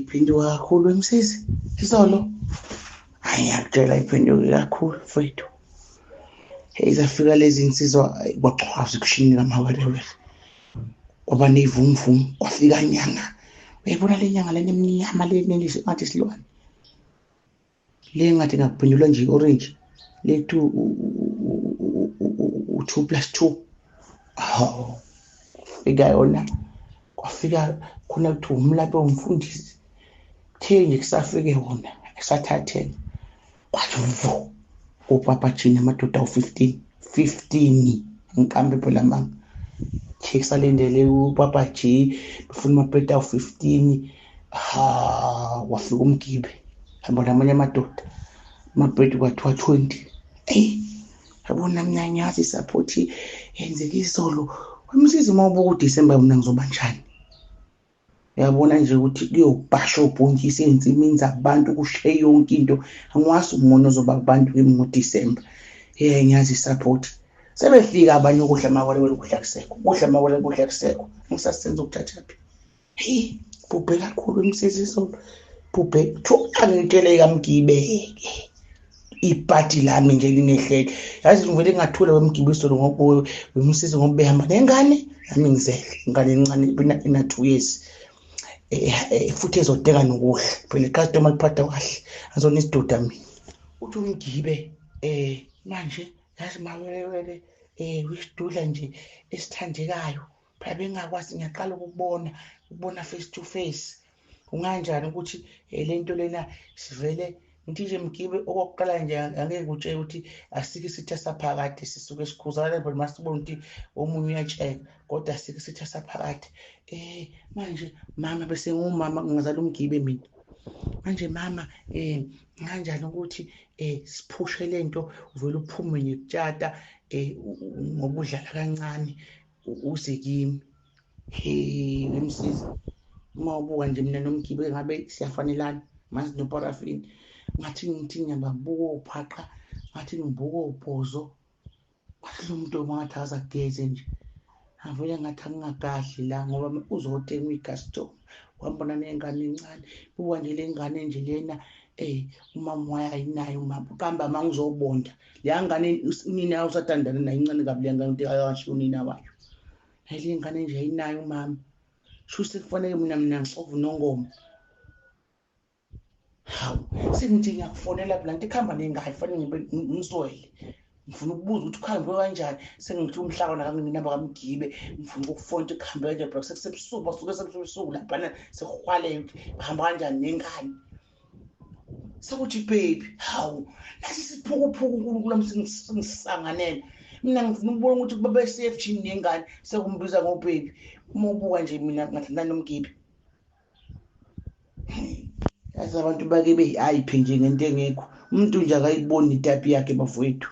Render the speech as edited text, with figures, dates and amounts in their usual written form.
iphenduka kakhulu emsisi isolo. Hayi ngiyakutshela iphenduke kakhulu mfowethu. Hey zafika lezi insizwa kwachwaza ekushini kamawelewele. Kwaba nevumvum kwafika inyanga. Uyayibona le nyanga lena emnyama lena ngathi silwane. Le ngathi ngakuphendula nje orange. Le 2+2. Hawu. Fika yona. Kwafika khona kuthiwa umlaphi womfundisi. Kuthe nje kusafike wona esathathene. Kwathi mvu. Upapajini amadoda awu-15 ngikambe phela mama kusalindele upapaji befuna amapeta awu-15 wafika umgibe yabona amanye amadoda amapeta kwathiwa 20 yabona mnyanyazi support yenzeka izolo umsizi uma ubuka uDisemba mina ngizoba njani yabona nje ukuthi kuyobhasha ubhontshisi ensimini zabantu kushe yonke into angwazi umono ozoba kubantu ngoDisemba ngiyazi support sebefika abanye ukudla amawele ukudla kusekho ukudla amawele ukudla kusekho ngisasenza ukuthathaphi bubhe kakhulu emsizisolo bubhe angitshele kamgibeke ipati lami nje linehlele yazi ngivele ngathula wemgibisolo ngokuwe wemsizi ngoba behamba nengane yami ngizele ingane encane ina 2 years futhi ezodeka nokudla phela icustomer liphatha kahle azona isidoda mina uthi umgibe manje yazi mawelewele wisidudla nje esithandekayo phela bengakwazi ngiyaqala ukubona face to face unganjani ukuthi lento lena sivele ngithi nje mgibe okokuqala nje angeke utshele ukuthi asike isitha saphakade sisuke sikhuzana but masibona ukuthi omunye uyatsheka kodwa asike isitha saphakade manje mama bese ngumama ngingazala umgibe mina manje mama kanjani ukuthi siphushe lento uvela uphume ngekutshata ngokudlala kancane uze kimi emsiza uma ubuka nje mina nomgibe ngabe siyafanelana manje noparafini ngathi ngiyababuka ophaqa ngathi ngibuka obhozo ngathi lo muntu ongathi azageze nje avele ngathi angingakahle la ngoba uzothenga icustomer wambona nengane encane buka nje lengane nje lena umama wayayinayo umama kamba mangizobonda le ngane unina usathandana nayo incane kabi le ngane ukuthi ayasho unina wayo le ngane nje ayinayo umama shuthi kufanele mina ngixova nongoma hawu sengithi ngiyakufonela phela ngithi khamba nengayi fanele ngibe ngizwele ngifuna ukubuza ukuthi ukhambe kanjani sengithi umhlaka nakanginamba kamgibe ngifuna ukufona ukuthi kuhambe kanjani bro sekusebusuku basuke sebusuku lapha sekuhwale bahamba kanjani nengane sokuthi baby hawu nasi siphukuphuku uNkulunkulu singisanganele mina ngifuna ukubona ukuthi baba safe nengane sekumbiza ngobaby uma ubuka nje mina ngathanda nomgibe yazi abantu bakibe hayi phi nje ngento engekho umuntu nje akayiboni itype yakhe bafowethu